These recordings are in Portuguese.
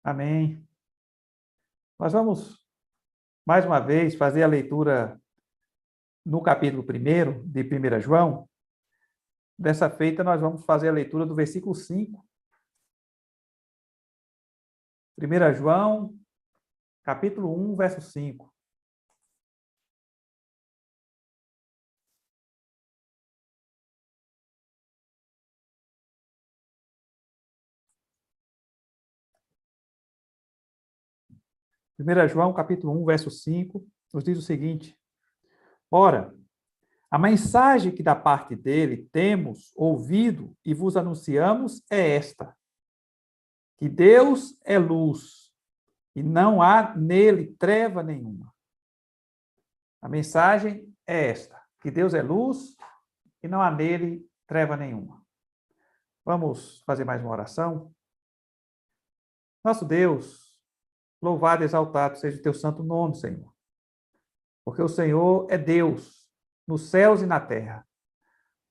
Amém. Nós vamos, mais uma vez, fazer a leitura no capítulo 1 de 1 João. Dessa feita, nós vamos fazer a leitura do versículo 5. 1 João, capítulo 1, verso 5. João, capítulo 1, verso 5, nos diz o seguinte: Ora, a mensagem que da parte dele temos ouvido e vos anunciamos é esta: que Deus é luz e não há nele treva nenhuma. A mensagem é esta: que Deus é luz e não há nele treva nenhuma. Vamos fazer mais uma oração? Nosso Deus, louvado e exaltado seja o teu santo nome, Senhor. Porque o Senhor é Deus nos céus e na terra.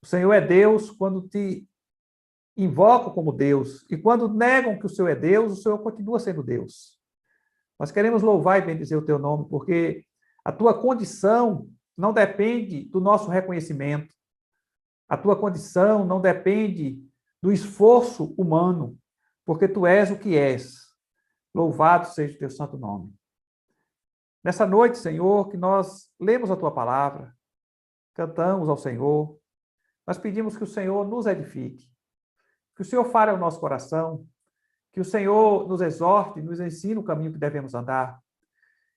O Senhor é Deus quando te invocam como Deus. E quando negam que o Senhor é Deus, o Senhor continua sendo Deus. Nós queremos louvar e bendizer o teu nome, porque a tua condição não depende do nosso reconhecimento. A tua condição não depende do esforço humano, porque tu és o que és. Louvado seja o teu santo nome. Nessa noite, Senhor, que nós lemos a tua palavra, cantamos ao Senhor, nós pedimos que o Senhor nos edifique, que o Senhor fale ao nosso coração, que o Senhor nos exorte, nos ensine o caminho que devemos andar,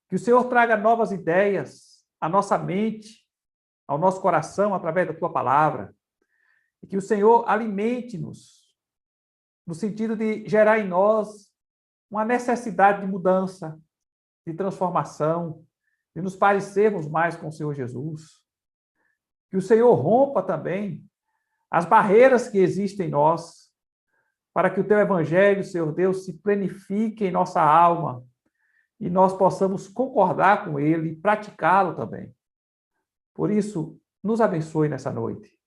que o Senhor traga novas ideias à nossa mente, ao nosso coração, através da tua palavra, e que o Senhor alimente-nos, no sentido de gerar em nós uma necessidade de mudança, de transformação, de nos parecermos mais com o Senhor Jesus. Que o Senhor rompa também as barreiras que existem em nós, para que o teu evangelho, Senhor Deus, se plenifique em nossa alma e nós possamos concordar com ele e praticá-lo também. Por isso, nos abençoe nessa noite,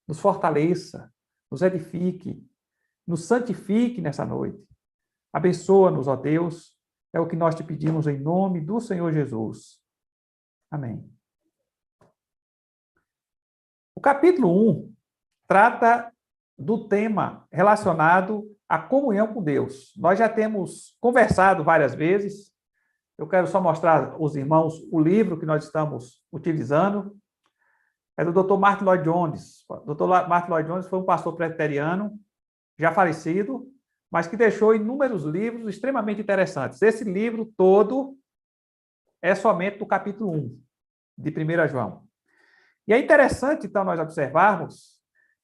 nos fortaleça, nos edifique, nos santifique nessa noite. Abençoa-nos, ó Deus, é o que nós te pedimos em nome do Senhor Jesus. Amém. O capítulo 1 trata do tema relacionado à comunhão com Deus. Nós já temos conversado várias vezes. Eu quero só mostrar aos irmãos o livro que nós estamos utilizando. É do Dr. Martyn Lloyd-Jones. O Dr. Martyn Lloyd-Jones foi um pastor presbiteriano, já falecido, mas que deixou inúmeros livros extremamente interessantes. Esse livro todo é somente do capítulo 1 de 1 João. E é interessante, então, nós observarmos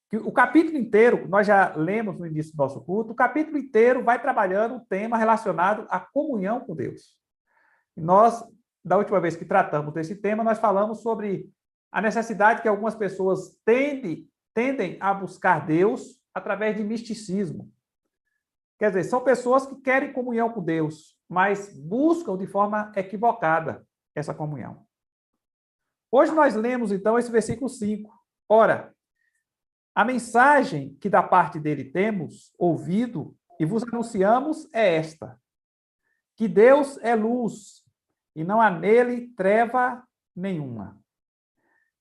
que o capítulo inteiro, nós já lemos no início do nosso culto, o capítulo inteiro vai trabalhando um tema relacionado à comunhão com Deus. E nós, da última vez que tratamos desse tema, nós falamos sobre a necessidade que algumas pessoas tendem a buscar Deus através de misticismo. Quer dizer, são pessoas que querem comunhão com Deus, mas buscam de forma equivocada essa comunhão. Hoje nós lemos, então, esse versículo 5. Ora, a mensagem que da parte dele temos ouvido e vos anunciamos é esta: que Deus é luz e não há nele treva nenhuma.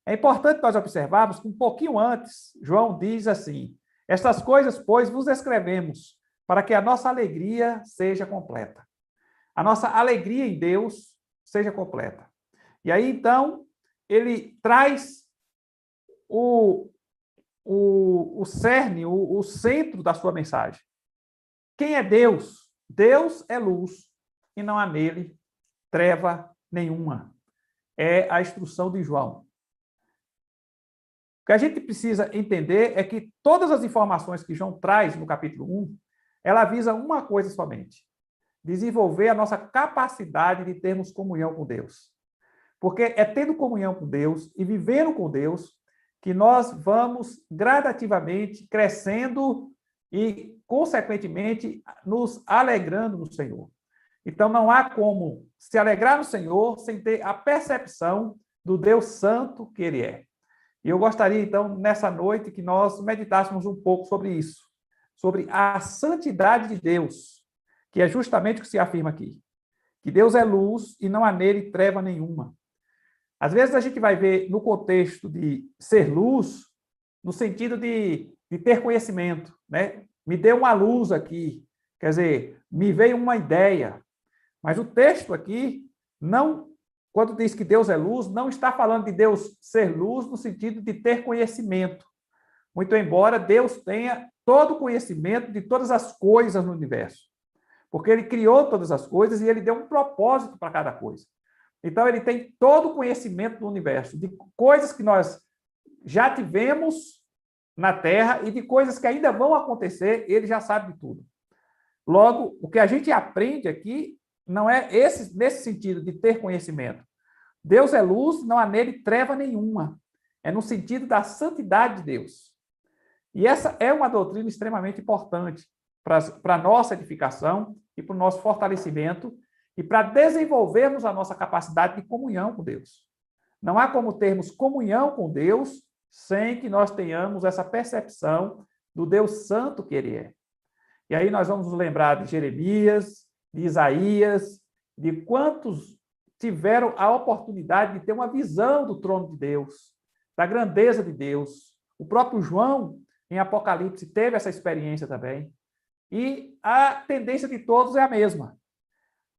É importante nós observarmos que um pouquinho antes, João diz assim: estas coisas, pois, vos escrevemos, para que a nossa alegria seja completa. A nossa alegria em Deus seja completa. E aí, então, ele traz o cerne, o centro da sua mensagem. Quem é Deus? Deus é luz e não há nele treva nenhuma. É a instrução de João. O que a gente precisa entender é que todas as informações que João traz no capítulo 1, ela visa uma coisa somente: desenvolver a nossa capacidade de termos comunhão com Deus. Porque é tendo comunhão com Deus e vivendo com Deus que nós vamos gradativamente crescendo e, consequentemente, nos alegrando no Senhor. Então, não há como se alegrar no Senhor sem ter a percepção do Deus Santo que Ele é. E eu gostaria, então, nessa noite, que nós meditássemos um pouco sobre isso, sobre a santidade de Deus, que é justamente o que se afirma aqui, que Deus é luz e não há nele treva nenhuma. Às vezes a gente vai ver no contexto de ser luz, no sentido de ter conhecimento, né? Me deu uma luz aqui, quer dizer, me veio uma ideia. Mas o texto aqui, não, quando diz que Deus é luz, não está falando de Deus ser luz no sentido de ter conhecimento. Muito embora Deus tenha todo o conhecimento de todas as coisas no universo. Porque ele criou todas as coisas e ele deu um propósito para cada coisa. Então, ele tem todo o conhecimento do universo, de coisas que nós já tivemos na Terra e de coisas que ainda vão acontecer, ele já sabe de tudo. Logo, o que a gente aprende aqui não é nesse sentido de ter conhecimento. Deus é luz, não há nele treva nenhuma. É no sentido da santidade de Deus. E essa é uma doutrina extremamente importante para a nossa edificação e para o nosso fortalecimento e para desenvolvermos a nossa capacidade de comunhão com Deus. Não há como termos comunhão com Deus sem que nós tenhamos essa percepção do Deus santo que ele é. E aí nós vamos nos lembrar de Jeremias, de Isaías, de quantos tiveram a oportunidade de ter uma visão do trono de Deus, da grandeza de Deus. O próprio João, em Apocalipse, teve essa experiência também. E a tendência de todos é a mesma.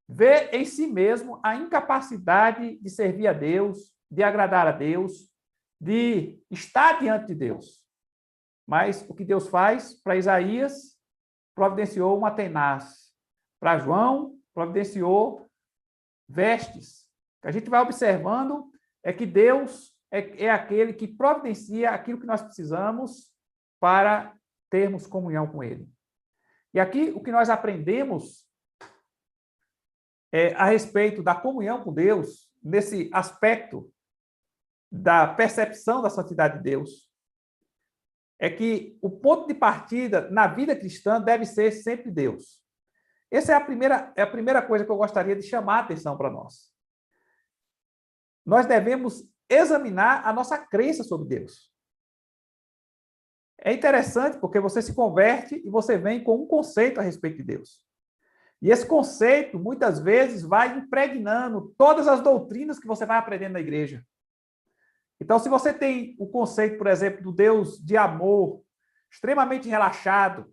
Ver em si mesmo a incapacidade de servir a Deus, de agradar a Deus, de estar diante de Deus. Mas o que Deus faz para Isaías, providenciou uma tenaz. Para João, providenciou vestes. O que a gente vai observando é que Deus é aquele que providencia aquilo que nós precisamos para termos comunhão com Ele. E aqui o que nós aprendemos a respeito da comunhão com Deus, nesse aspecto da percepção da santidade de Deus, é que o ponto de partida na vida cristã deve ser sempre Deus. Essa é a primeira coisa que eu gostaria de chamar a atenção para nós. Nós devemos examinar a nossa crença sobre Deus. É interessante porque você se converte e você vem com um conceito a respeito de Deus. E esse conceito, muitas vezes, vai impregnando todas as doutrinas que você vai aprendendo na igreja. Então, se você tem o conceito, por exemplo, do Deus de amor, extremamente relaxado,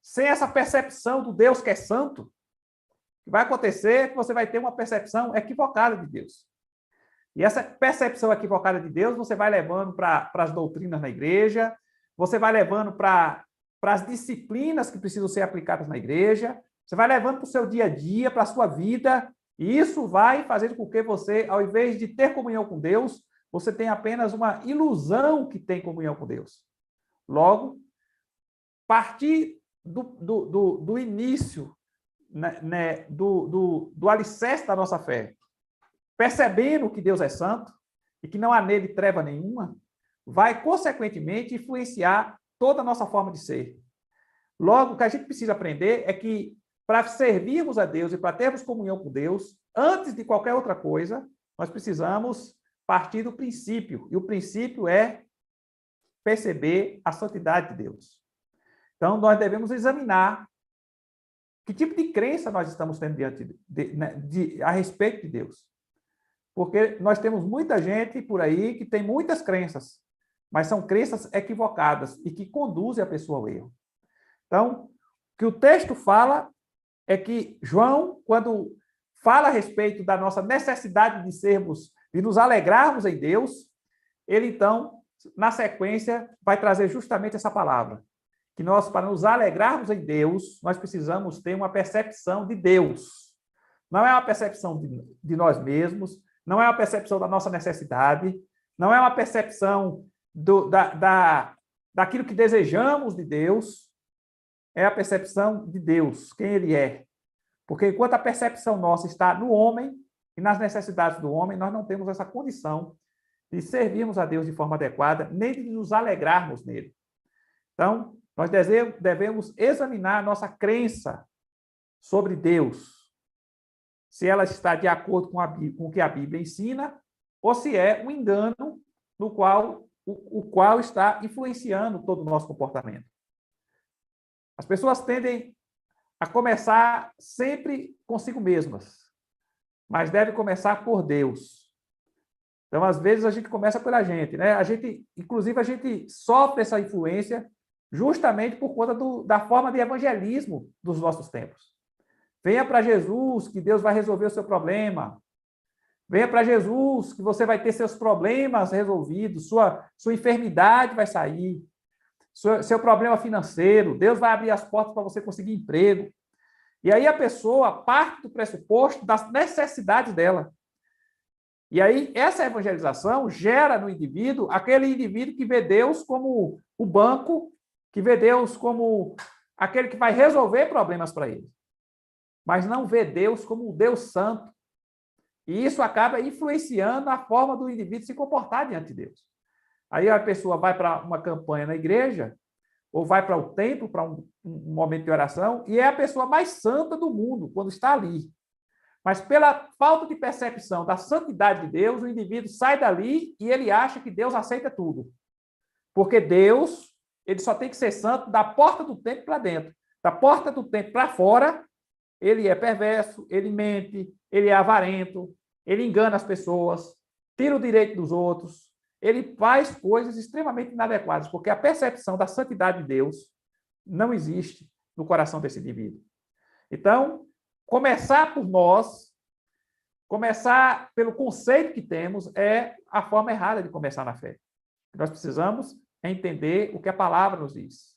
sem essa percepção do Deus que é santo, o que vai acontecer é que você vai ter uma percepção equivocada de Deus. E essa percepção equivocada de Deus você vai levando para as doutrinas na igreja, você vai levando para as disciplinas que precisam ser aplicadas na igreja, você vai levando para o seu dia a dia, para a sua vida, e isso vai fazer com que você, ao invés de ter comunhão com Deus, você tenha apenas uma ilusão que tem comunhão com Deus. Logo, partir do início, né, do alicerce da nossa fé, percebendo que Deus é santo e que não há nele treva nenhuma, vai, consequentemente, influenciar toda a nossa forma de ser. Logo, o que a gente precisa aprender é que, para servirmos a Deus e para termos comunhão com Deus, antes de qualquer outra coisa, nós precisamos partir do princípio. E o princípio é perceber a santidade de Deus. Então, nós devemos examinar que tipo de crença nós estamos tendo a respeito de Deus. Porque nós temos muita gente por aí que tem muitas crenças, mas são crenças equivocadas e que conduzem a pessoa ao erro. Então, o que o texto fala é que João, quando fala a respeito da nossa necessidade de nos alegrarmos em Deus, ele então, na sequência, vai trazer justamente essa palavra, que nós, para nos alegrarmos em Deus, nós precisamos ter uma percepção de Deus. Não é uma percepção de nós mesmos, não é uma percepção da nossa necessidade, não é uma percepção daquilo que desejamos de Deus, é a percepção de Deus, quem Ele é. Porque enquanto a percepção nossa está no homem e nas necessidades do homem, nós não temos essa condição de servirmos a Deus de forma adequada, nem de nos alegrarmos nele. Então, nós devemos examinar a nossa crença sobre Deus, se ela está de acordo com o que a Bíblia ensina, ou se é um engano no qual o qual está influenciando todo o nosso comportamento. As pessoas tendem a começar sempre consigo mesmas, mas deve começar por Deus. Então, às vezes, a gente começa pela gente, né? Inclusive, a gente sofre essa influência justamente por conta da forma de evangelismo dos nossos tempos. Venha para Jesus, que Deus vai resolver o seu problema. Venha para Jesus, que você vai ter seus problemas resolvidos, sua enfermidade vai sair, seu problema financeiro, Deus vai abrir as portas para você conseguir emprego. E aí a pessoa parte do pressuposto das necessidades dela. E aí essa evangelização gera no indivíduo aquele indivíduo que vê Deus como o banco, que vê Deus como aquele que vai resolver problemas para ele, mas não vê Deus como o Deus santo. E isso acaba influenciando a forma do indivíduo se comportar diante de Deus. Aí a pessoa vai para uma campanha na igreja, ou vai para o templo, para um momento de oração, e é a pessoa mais santa do mundo quando está ali. Mas pela falta de percepção da santidade de Deus, o indivíduo sai dali e ele acha que Deus aceita tudo. Porque Deus, ele só tem que ser santo da porta do templo para dentro. Da porta do templo para fora, ele é perverso, ele mente, ele é avarento, ele engana as pessoas, tira o direito dos outros, ele faz coisas extremamente inadequadas, porque a percepção da santidade de Deus não existe no coração desse indivíduo. Então, começar por nós, começar pelo conceito que temos, é a forma errada de começar na fé. Nós precisamos entender o que a palavra nos diz.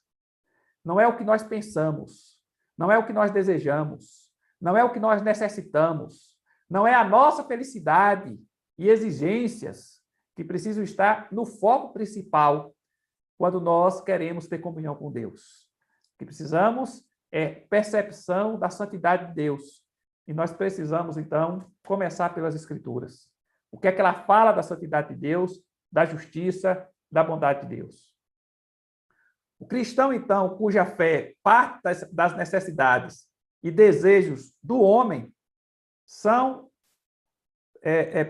Não é o que nós pensamos, não é o que nós desejamos, não é o que nós necessitamos, não é a nossa felicidade e exigências que precisam estar no foco principal quando nós queremos ter comunhão com Deus. O que precisamos é percepção da santidade de Deus. E nós precisamos, então, começar pelas Escrituras. O que é que ela fala da santidade de Deus, da justiça, da bondade de Deus? O cristão, então, cuja fé parte das necessidades e desejos do homem são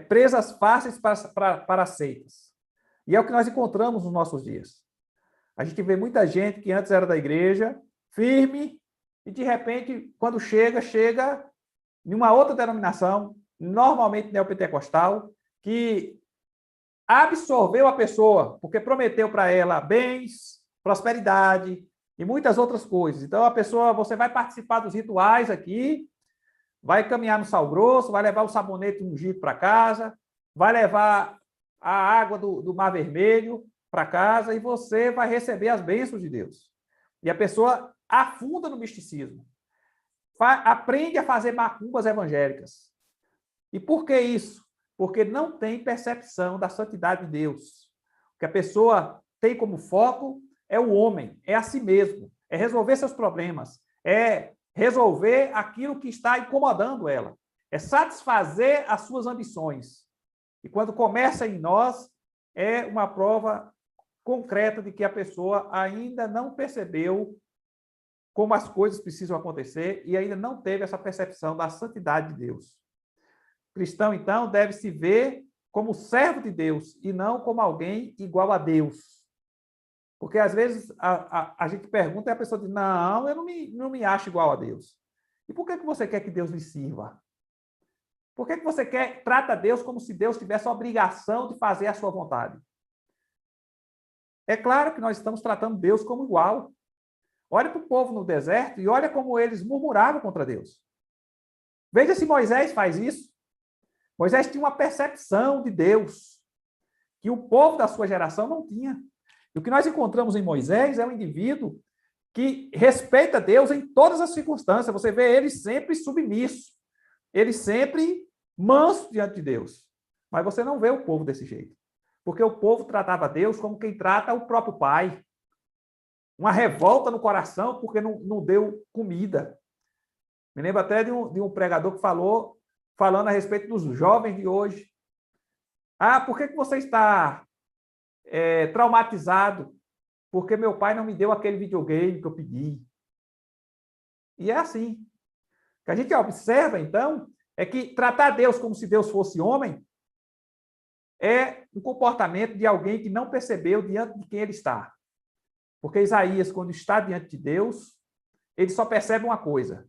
presas fáceis para seitas. E é o que nós encontramos nos nossos dias. A gente vê muita gente que antes era da igreja, firme, e de repente, quando chega em uma outra denominação, normalmente neopentecostal, que absorveu a pessoa, porque prometeu para ela bens, prosperidade e muitas outras coisas. Então, a pessoa, você vai participar dos rituais aqui, vai caminhar no sal grosso, vai levar o sabonete ungido para casa, vai levar a água do Mar Vermelho para casa e você vai receber as bênçãos de Deus. E a pessoa afunda no misticismo. Aprende a fazer macumbas evangélicas. E por que isso? Porque não tem percepção da santidade de Deus. O que a pessoa tem como foco é o homem, é a si mesmo, é resolver seus problemas, é resolver aquilo que está incomodando ela, é satisfazer as suas ambições. E quando começa em nós, é uma prova concreta de que a pessoa ainda não percebeu como as coisas precisam acontecer e ainda não teve essa percepção da santidade de Deus. O cristão, então, deve se ver como servo de Deus e não como alguém igual a Deus. Porque, às vezes, a gente pergunta e a pessoa diz, não, eu não me acho igual a Deus. E por que você quer que Deus lhe sirva? Por que você trata Deus como se Deus tivesse a obrigação de fazer a sua vontade? É claro que nós estamos tratando Deus como igual. Olha para o povo no deserto e olha como eles murmuravam contra Deus. Veja se Moisés faz isso. Moisés tinha uma percepção de Deus que o povo da sua geração não tinha. E o que nós encontramos em Moisés é um indivíduo que respeita Deus em todas as circunstâncias. Você vê ele sempre submisso, ele sempre manso diante de Deus. Mas você não vê o povo desse jeito. Porque o povo tratava Deus como quem trata o próprio pai. Uma revolta no coração porque não deu comida. Me lembro até de um pregador que falando a respeito dos jovens de hoje. Por que você está traumatizado? Porque meu pai não me deu aquele videogame que eu pedi. E é assim. O que a gente observa, então, é que tratar Deus como se Deus fosse homem é um comportamento de alguém que não percebeu diante de quem ele está. Porque Isaías, quando está diante de Deus, ele só percebe uma coisa: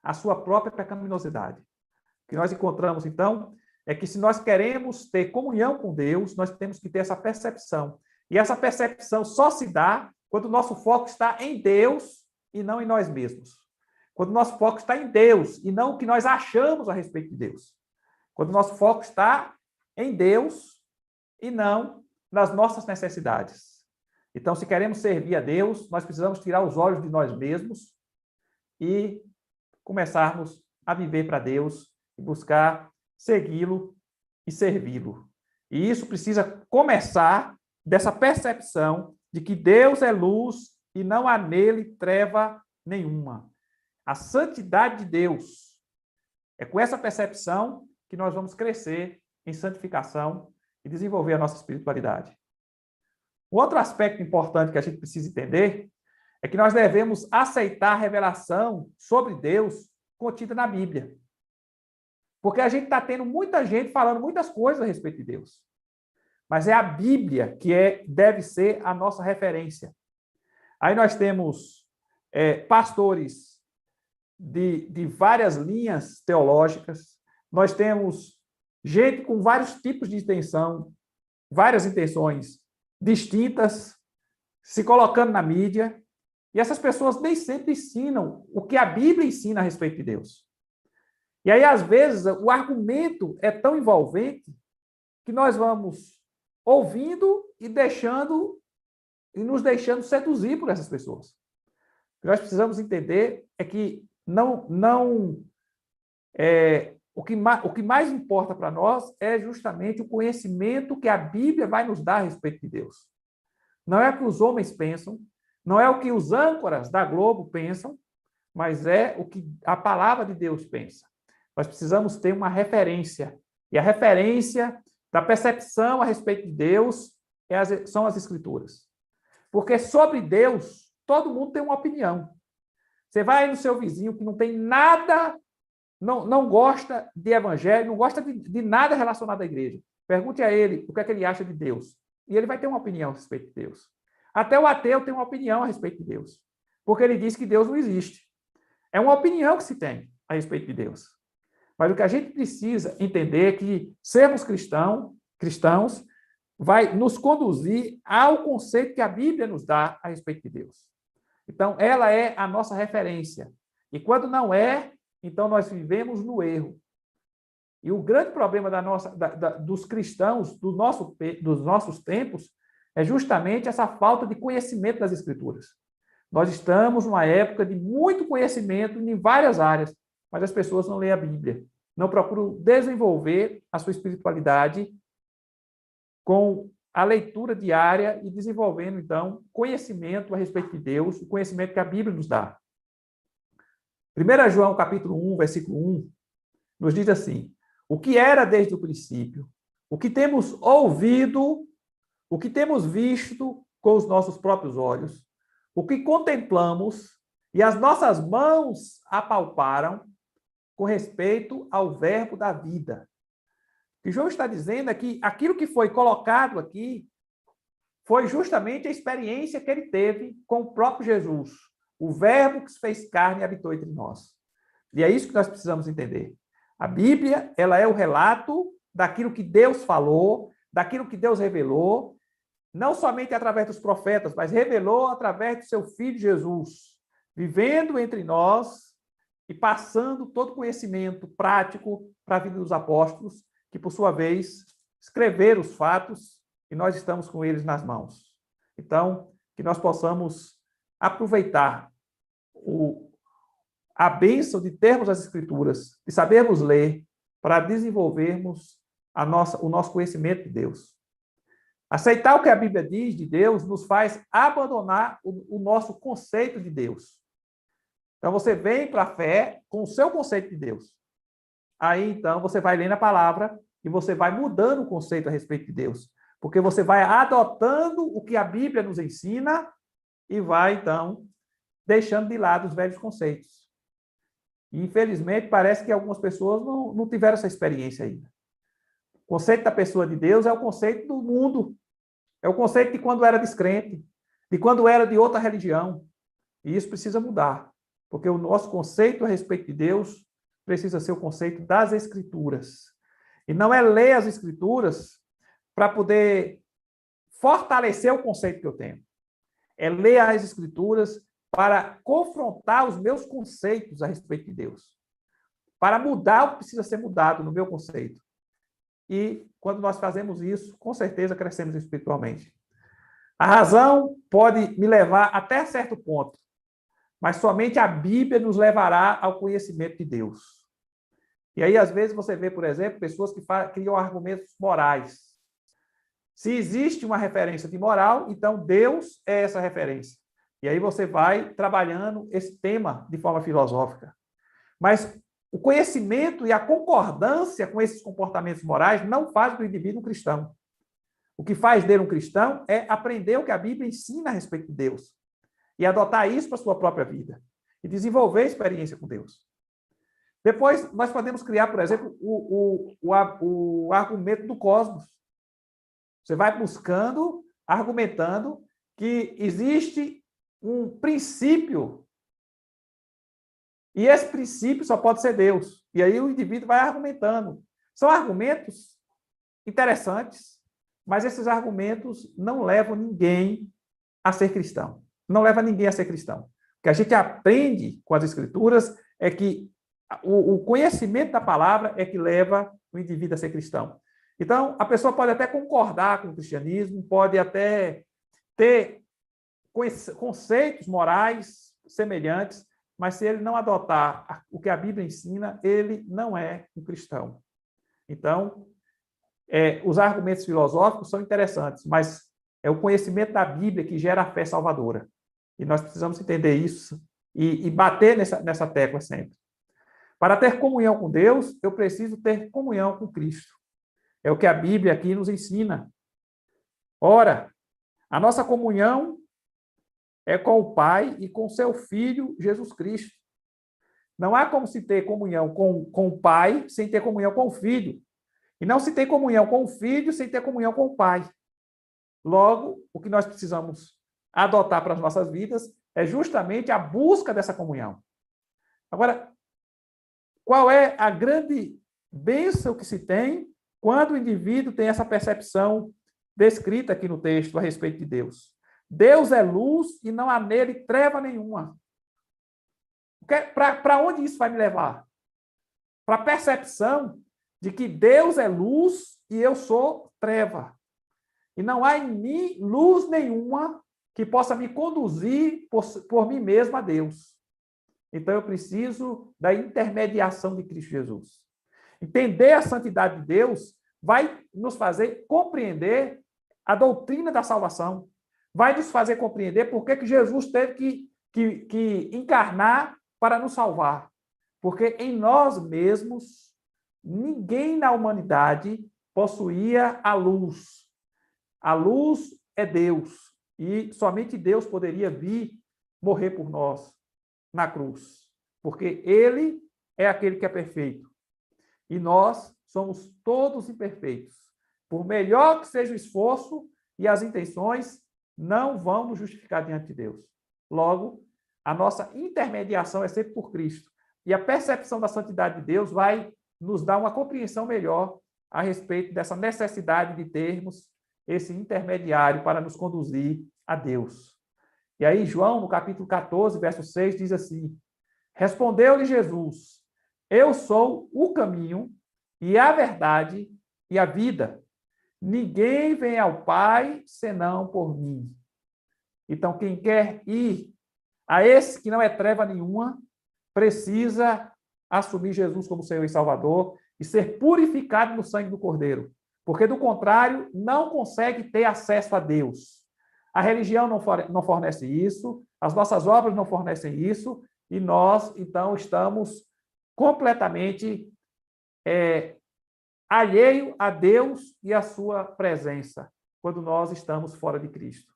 a sua própria pecaminosidade. O que nós encontramos, então, é que se nós queremos ter comunhão com Deus, nós temos que ter essa percepção. E essa percepção só se dá quando o nosso foco está em Deus e não em nós mesmos. Quando o nosso foco está em Deus e não o que nós achamos a respeito de Deus. Quando o nosso foco está em Deus e não nas nossas necessidades. Então, se queremos servir a Deus, nós precisamos tirar os olhos de nós mesmos e começarmos a viver para Deus e buscar segui-lo e servi-lo. E isso precisa começar dessa percepção de que Deus é luz e não há nele treva nenhuma. A santidade de Deus. É com essa percepção que nós vamos crescer em santificação e desenvolver a nossa espiritualidade. Um outro aspecto importante que a gente precisa entender é que nós devemos aceitar a revelação sobre Deus contida na Bíblia. Porque a gente está tendo muita gente falando muitas coisas a respeito de Deus. Mas é a Bíblia que deve ser a nossa referência. Aí nós temos pastores de várias linhas teológicas, nós temos gente com vários tipos de intenção, várias intenções distintas, se colocando na mídia, e essas pessoas nem sempre ensinam o que a Bíblia ensina a respeito de Deus. E aí, às vezes, o argumento é tão envolvente que nós vamos ouvindo e nos deixando seduzir por essas pessoas. O que nós precisamos entender é que o que mais importa para nós é justamente o conhecimento que a Bíblia vai nos dar a respeito de Deus. Não é o que os homens pensam, não é o que os âncoras da Globo pensam, mas é o que a palavra de Deus pensa. Nós precisamos ter uma referência. E a referência da percepção a respeito de Deus são as Escrituras. Porque sobre Deus, todo mundo tem uma opinião. Você vai aí no seu vizinho que não tem nada, não gosta de evangelho, não gosta de nada relacionado à igreja. Pergunte a ele o que é que ele acha de Deus. E ele vai ter uma opinião a respeito de Deus. Até o ateu tem uma opinião a respeito de Deus. Porque ele diz que Deus não existe. É uma opinião que se tem a respeito de Deus. Mas o que a gente precisa entender é que sermos cristãos vai nos conduzir ao conceito que a Bíblia nos dá a respeito de Deus. Então, ela é a nossa referência. E quando não é, então nós vivemos no erro. E o grande problema dos cristãos dos nossos tempos é justamente essa falta de conhecimento das Escrituras. Nós estamos numa época de muito conhecimento em várias áreas, mas as pessoas não leem a Bíblia, não procuram desenvolver a sua espiritualidade com a leitura diária e desenvolvendo, então, conhecimento a respeito de Deus, o conhecimento que a Bíblia nos dá. 1 João, capítulo 1, versículo 1, nos diz assim: o que era desde o princípio, o que temos ouvido, o que temos visto com os nossos próprios olhos, o que contemplamos e as nossas mãos apalparam com respeito ao verbo da vida. O que João está dizendo é que aquilo que foi colocado aqui foi justamente a experiência que ele teve com o próprio Jesus, o verbo que se fez carne e habitou entre nós. E é isso que nós precisamos entender. A Bíblia, ela é o relato daquilo que Deus falou, daquilo que Deus revelou, não somente através dos profetas, mas revelou através do seu Filho Jesus, vivendo entre nós e passando todo o conhecimento prático para a vida dos apóstolos, que, por sua vez, escreveram os fatos e nós estamos com eles nas mãos. Então, que nós possamos aproveitar a bênção de termos as Escrituras, de sabermos ler, para desenvolvermos o nosso conhecimento de Deus. Aceitar o que a Bíblia diz de Deus nos faz abandonar o nosso conceito de Deus. Então, você vem para a fé com o seu conceito de Deus. Aí, então, você vai lendo a palavra e você vai mudando o conceito a respeito de Deus. Porque você vai adotando o que a Bíblia nos ensina e vai, então, deixando de lado os velhos conceitos. E, infelizmente, parece que algumas pessoas não tiveram essa experiência ainda. O conceito da pessoa de Deus é o conceito do mundo. É o conceito de quando era descrente, de quando era de outra religião. E isso precisa mudar. Porque o nosso conceito a respeito de Deus precisa ser o conceito das Escrituras. E não é ler as Escrituras para poder fortalecer o conceito que eu tenho. É ler as Escrituras para confrontar os meus conceitos a respeito de Deus. Para mudar o que precisa ser mudado no meu conceito. E quando nós fazemos isso, com certeza crescemos espiritualmente. A razão pode me levar até certo ponto, mas somente a Bíblia nos levará ao conhecimento de Deus. E aí, às vezes, você vê, por exemplo, pessoas que criam argumentos morais. Se existe uma referência de moral, então Deus é essa referência. E aí você vai trabalhando esse tema de forma filosófica. Mas o conhecimento e a concordância com esses comportamentos morais não faz do indivíduo um cristão. O que faz dele um cristão é aprender o que a Bíblia ensina a respeito de Deus e adotar isso para a sua própria vida e desenvolver experiência com Deus. Depois, nós podemos criar, por exemplo, o argumento do cosmos. Você vai buscando, argumentando que existe um princípio e esse princípio só pode ser Deus. E aí o indivíduo vai argumentando. São argumentos interessantes, mas esses argumentos não levam ninguém a ser cristão. Não leva ninguém a ser cristão. O que a gente aprende com as Escrituras é que o conhecimento da palavra é que leva o indivíduo a ser cristão. Então, a pessoa pode até concordar com o cristianismo, pode até ter conceitos morais semelhantes, mas se ele não adotar o que a Bíblia ensina, ele não é um cristão. Então, os argumentos filosóficos são interessantes, mas é o conhecimento da Bíblia que gera a fé salvadora. E nós precisamos entender isso e bater nessa tecla sempre. Para ter comunhão com Deus, eu preciso ter comunhão com Cristo. É o que a Bíblia aqui nos ensina. Ora, a nossa comunhão é com o Pai e com seu Filho, Jesus Cristo. Não há como se ter comunhão com o Pai sem ter comunhão com o Filho. E não se tem comunhão com o Filho sem ter comunhão com o Pai. Logo, o que nós precisamos adotar para as nossas vidas é justamente a busca dessa comunhão. Agora, qual é a grande bênção que se tem quando o indivíduo tem essa percepção descrita aqui no texto a respeito de Deus? Deus é luz e não há nele treva nenhuma. Para onde isso vai me levar? Para a percepção de que Deus é luz e eu sou treva. E não há em mim luz nenhuma que possa me conduzir por mim mesmo a Deus. Então eu preciso da intermediação de Cristo Jesus. Entender a santidade de Deus vai nos fazer compreender a doutrina da salvação. Vai nos fazer compreender por que Jesus teve que encarnar para nos salvar. Porque em nós mesmos, ninguém na humanidade possuía a luz. A luz é Deus. E somente Deus poderia vir morrer por nós na cruz. Porque Ele é aquele que é perfeito. E nós somos todos imperfeitos. Por melhor que seja o esforço e as intenções, não vão nos justificar diante de Deus. Logo, a nossa intermediação é sempre por Cristo. E a percepção da santidade de Deus vai nos dar uma compreensão melhor a respeito dessa necessidade de termos esse intermediário para nos conduzir a Deus. E aí, João, no capítulo 14, verso 6, diz assim: respondeu-lhe Jesus: eu sou o caminho e a verdade e a vida. Ninguém vem ao Pai senão por mim. Então, quem quer ir a esse que não é treva nenhuma, precisa assumir Jesus como Senhor e Salvador e ser purificado no sangue do Cordeiro. Porque, do contrário, não consegue ter acesso a Deus. A religião não fornece isso, as nossas obras não fornecem isso, e nós, então, estamos completamente alheio a Deus e a sua presença, quando nós estamos fora de Cristo.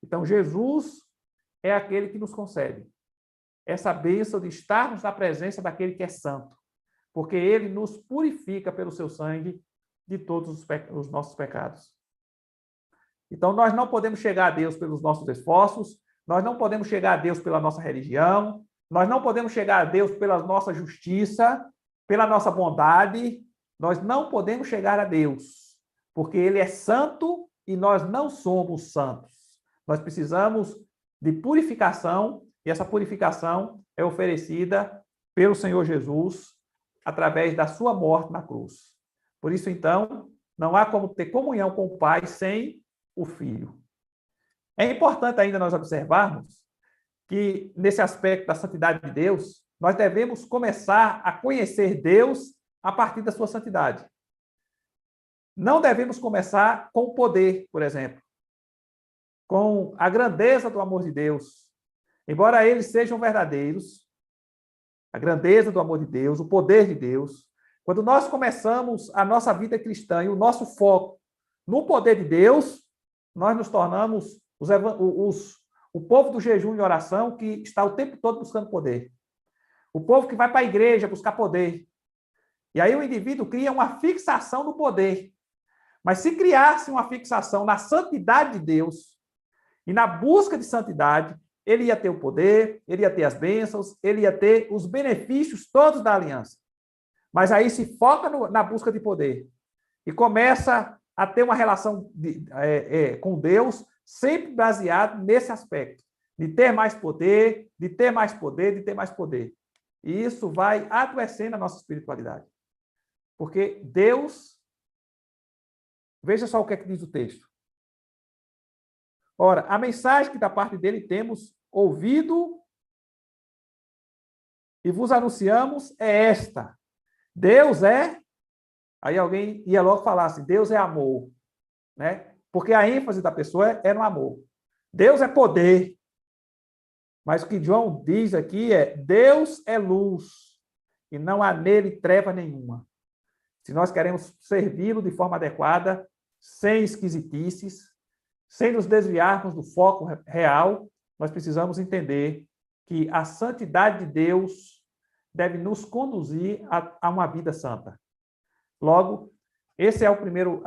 Então, Jesus é aquele que nos concede essa bênção de estarmos na presença daquele que é santo, porque ele nos purifica pelo seu sangue de todos os nossos pecados. Então, nós não podemos chegar a Deus pelos nossos esforços, nós não podemos chegar a Deus pela nossa religião, Nós não podemos chegar a Deus pela nossa justiça, pela nossa bondade. Nós não podemos chegar a Deus, porque Ele é santo e nós não somos santos. Nós precisamos de purificação, e essa purificação é oferecida pelo Senhor Jesus através da sua morte na cruz. Por isso, então, não há como ter comunhão com o Pai sem o Filho. É importante ainda nós observarmos que, nesse aspecto da santidade de Deus, nós devemos começar a conhecer Deus a partir da sua santidade. Não devemos começar com o poder, por exemplo, com a grandeza do amor de Deus. Embora eles sejam verdadeiros, a grandeza do amor de Deus, o poder de Deus, quando nós começamos a nossa vida cristã e o nosso foco no poder de Deus, nós nos tornamos o povo do jejum e oração que está o tempo todo buscando poder. O povo que vai para a igreja buscar poder. E aí o indivíduo cria uma fixação no poder. Mas se criasse uma fixação na santidade de Deus e na busca de santidade, ele ia ter o poder, ele ia ter as bênçãos, ele ia ter os benefícios todos da aliança. Mas aí se foca na busca de poder e começa a ter uma relação com Deus sempre baseado nesse aspecto, de ter mais poder, de ter mais poder, de ter mais poder. E isso vai adoecendo a nossa espiritualidade. Porque Deus, veja só o que é que diz o texto. Ora, a mensagem que da parte dele temos ouvido e vos anunciamos é esta. Deus é... Aí alguém ia logo falar assim, Deus é amor, né? Porque a ênfase da pessoa é no amor. Deus é poder. Mas o que João diz aqui é, Deus é luz e não há nele treva nenhuma. Se nós queremos servi-lo de forma adequada, sem esquisitices, sem nos desviarmos do foco real, nós precisamos entender que a santidade de Deus deve nos conduzir a uma vida santa. Logo, esse é o primeiro,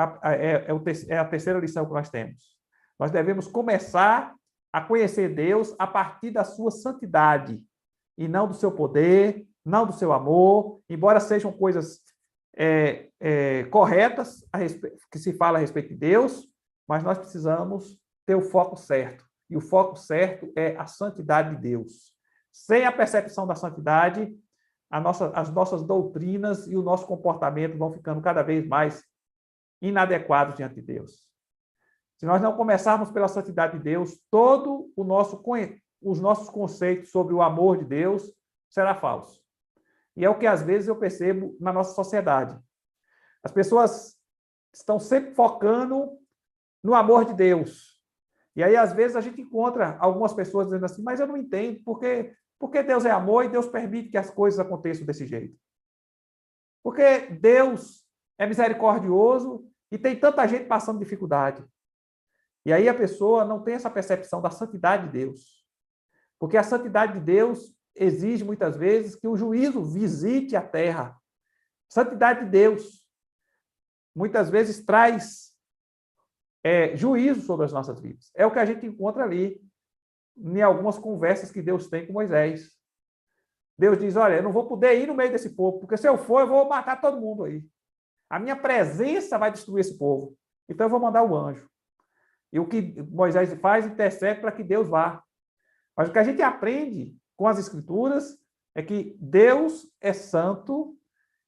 é a terceira lição que nós temos. Nós devemos começar a conhecer Deus a partir da sua santidade, e não do seu poder, não do seu amor, embora sejam coisas corretas que se fala a respeito de Deus, mas nós precisamos ter o foco certo. E o foco certo é a santidade de Deus. Sem a percepção da santidade, as nossas doutrinas e o nosso comportamento vão ficando cada vez mais inadequados diante de Deus. Se nós não começarmos pela santidade de Deus, todo os nossos conceitos sobre o amor de Deus será falso. E é o que às vezes eu percebo na nossa sociedade. As pessoas estão sempre focando no amor de Deus. E aí, às vezes, a gente encontra algumas pessoas dizendo assim, mas eu não entendo, porque Deus é amor e Deus permite que as coisas aconteçam desse jeito. Porque Deus é misericordioso e tem tanta gente passando dificuldade. E aí a pessoa não tem essa percepção da santidade de Deus. Porque a santidade de Deus exige, muitas vezes, que o juízo visite a terra. Santidade de Deus, muitas vezes, traz juízo sobre as nossas vidas. É o que a gente encontra ali, em algumas conversas que Deus tem com Moisés. Deus diz, olha, eu não vou poder ir no meio desse povo, porque se eu for, eu vou matar todo mundo aí. A minha presença vai destruir esse povo. Então eu vou mandar o anjo. E o que Moisés faz, intercede para que Deus vá. Mas o que a gente aprende com as Escrituras é que Deus é santo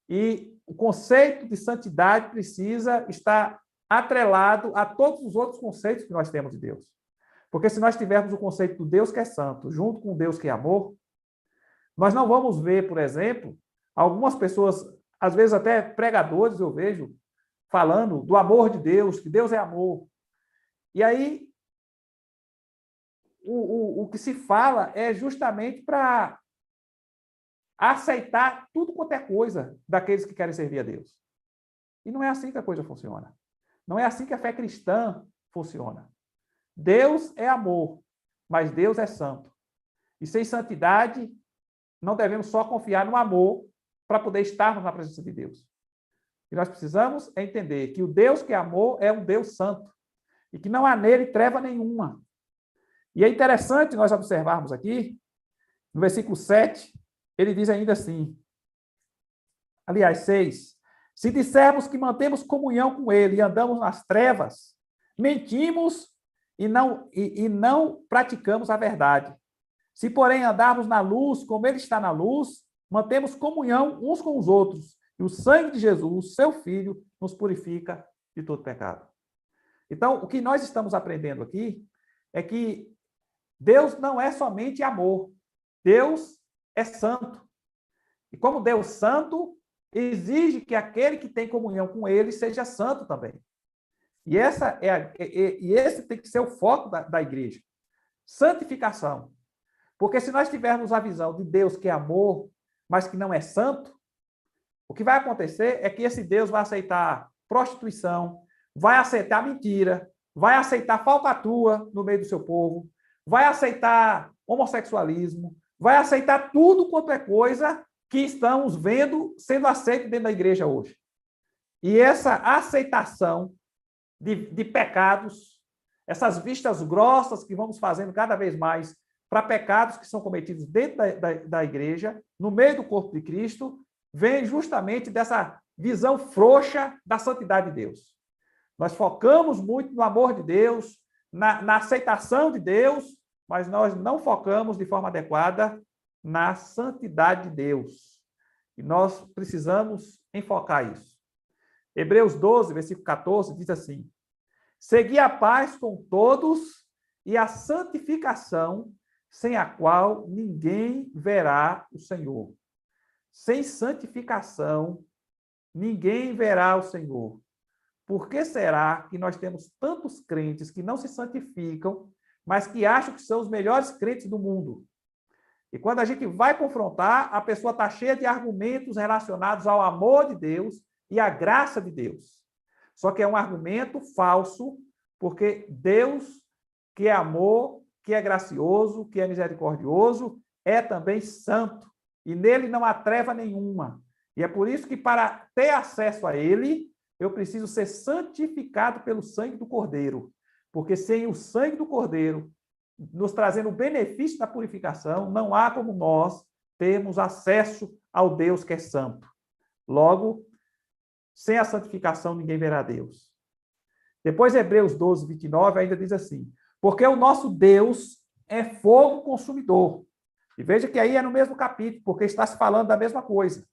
e o conceito de santidade precisa estar atrelado a todos os outros conceitos que nós temos de Deus. Porque se nós tivermos o conceito do Deus que é santo, junto com o Deus que é amor, nós não vamos ver, por exemplo, algumas pessoas, às vezes até pregadores, eu vejo, falando do amor de Deus, que Deus é amor. E aí, o que se fala é justamente para aceitar tudo quanto é coisa daqueles que querem servir a Deus. E não é assim que a coisa funciona. Não é assim que a fé cristã funciona. Deus é amor, mas Deus é santo. E sem santidade, não devemos só confiar no amor para poder estarmos na presença de Deus. E nós precisamos entender que o Deus que é amor é um Deus santo e que não há nele treva nenhuma. E é interessante nós observarmos aqui No versículo 7, ele diz ainda assim, aliás, 6, se dissermos que mantemos comunhão com ele e andamos nas trevas, mentimos e não praticamos a verdade. Se, porém, andarmos na luz, como ele está na luz, mantemos comunhão uns com os outros, e o sangue de Jesus, seu Filho, nos purifica de todo pecado. Então, o que nós estamos aprendendo aqui é que Deus não é somente amor, Deus é santo. E como Deus santo, exige que aquele que tem comunhão com ele seja santo também. E esse tem que ser o foco da igreja. Santificação. Porque se nós tivermos a visão de Deus que é amor, mas que não é santo, o que vai acontecer é que esse Deus vai aceitar prostituição, vai aceitar mentira, vai aceitar falcatrua no meio do seu povo, vai aceitar homossexualismo, vai aceitar tudo quanto é coisa que estamos vendo sendo aceito dentro da igreja hoje. E essa aceitação de pecados, essas vistas grossas que vamos fazendo cada vez mais para pecados que são cometidos dentro da igreja, no meio do corpo de Cristo, vem justamente dessa visão frouxa da santidade de Deus. Nós focamos muito no amor de Deus, na aceitação de Deus, mas nós não focamos de forma adequada na santidade de Deus. E nós precisamos enfocar isso. Hebreus 12, versículo 14, diz assim: segui a paz com todos e a santificação, sem a qual ninguém verá o Senhor. Sem santificação, ninguém verá o Senhor. Por que será que nós temos tantos crentes que não se santificam, mas que acham que são os melhores crentes do mundo? E quando a gente vai confrontar, a pessoa está cheia de argumentos relacionados ao amor de Deus e à graça de Deus. Só que é um argumento falso, porque Deus, que é amor, que é gracioso, que é misericordioso, é também santo. E nele não há treva nenhuma. E é por isso que, para ter acesso a ele, eu preciso ser santificado pelo sangue do Cordeiro. Porque sem o sangue do Cordeiro, nos trazendo o benefício da purificação, não há como nós termos acesso ao Deus que é santo. Logo, sem a santificação, ninguém verá Deus. Depois, Hebreus 12, 29, ainda diz assim: porque o nosso Deus é fogo consumidor. E veja que aí é no mesmo capítulo, porque está se falando da mesma coisa.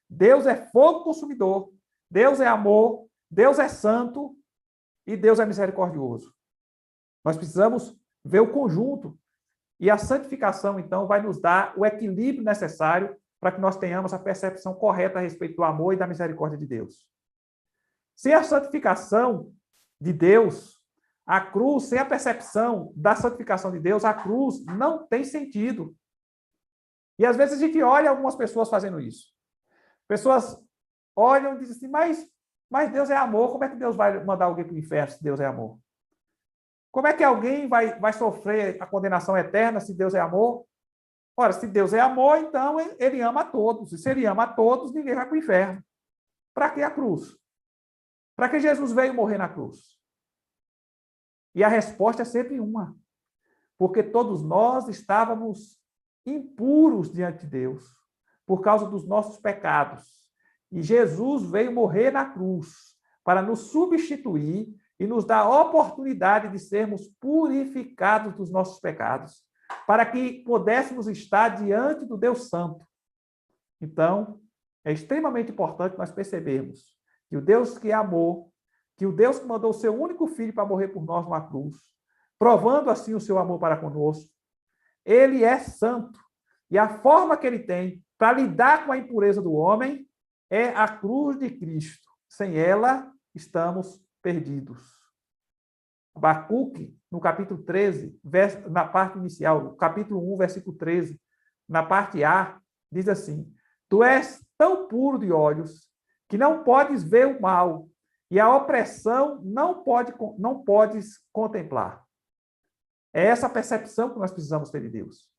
Deus é fogo consumidor, Deus é amor, Deus é santo e Deus é misericordioso. Nós precisamos ver o conjunto. E a santificação, então, vai nos dar o equilíbrio necessário para que nós tenhamos a percepção correta a respeito do amor e da misericórdia de Deus. Sem a santificação de Deus, a cruz, sem a percepção da santificação de Deus, a cruz não tem sentido. E às vezes a gente olha algumas pessoas fazendo isso. Pessoas olham e dizem assim, mas Deus é amor, como é que Deus vai mandar alguém para o inferno se Deus é amor? Como é que alguém vai sofrer a condenação eterna se Deus é amor? Ora, se Deus é amor, então ele ama a todos. E se ele ama a todos, ninguém vai para o inferno. Para que a cruz? Para que Jesus veio morrer na cruz? E a resposta é sempre uma. Porque todos nós estávamos impuros diante de Deus por causa dos nossos pecados. E Jesus veio morrer na cruz para nos substituir e nos dar a oportunidade de sermos purificados dos nossos pecados, para que pudéssemos estar diante do Deus Santo. Então, é extremamente importante nós percebermos que o Deus que é amor, que o Deus que mandou o seu único filho para morrer por nós numa cruz, provando assim o seu amor para conosco, ele é santo. E a forma que ele tem para lidar com a impureza do homem é a cruz de Cristo. Sem ela, estamos perdidos. Abacuque, no capítulo 13, na parte inicial, capítulo 1, versículo 13, na parte A, diz assim: tu és tão puro de olhos que não podes ver o mal, e a opressão não podes contemplar. É essa percepção que nós precisamos ter de Deus.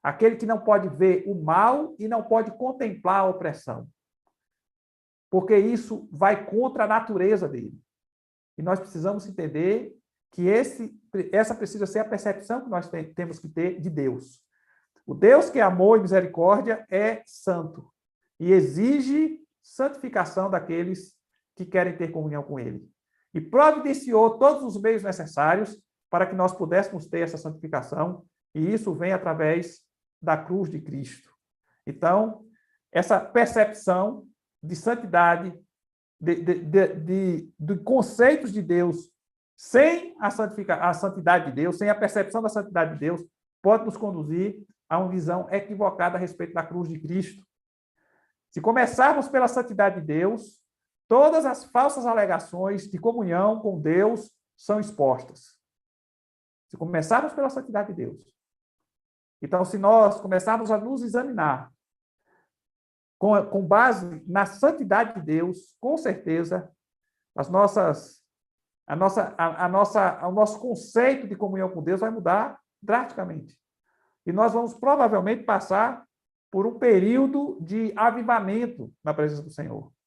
Aquele que não pode ver o mal e não pode contemplar a opressão. Porque isso vai contra a natureza dele. E nós precisamos entender que essa precisa ser a percepção que nós temos que ter de Deus. O Deus que é amor e misericórdia é santo e exige santificação daqueles que querem ter comunhão com ele. E providenciou todos os meios necessários para que nós pudéssemos ter essa santificação, e isso vem através da cruz de Cristo. Então, essa percepção de santidade, de conceitos de Deus, sem a santidade de Deus, sem a percepção da santidade de Deus, pode nos conduzir a uma visão equivocada a respeito da cruz de Cristo. Se começarmos pela santidade de Deus, todas as falsas alegações de comunhão com Deus são expostas. Se começarmos pela santidade de Deus. Então, se nós começarmos a nos examinar com base na santidade de Deus, com certeza, o nosso conceito de comunhão com Deus vai mudar drasticamente. E nós vamos provavelmente passar por um período de avivamento na presença do Senhor.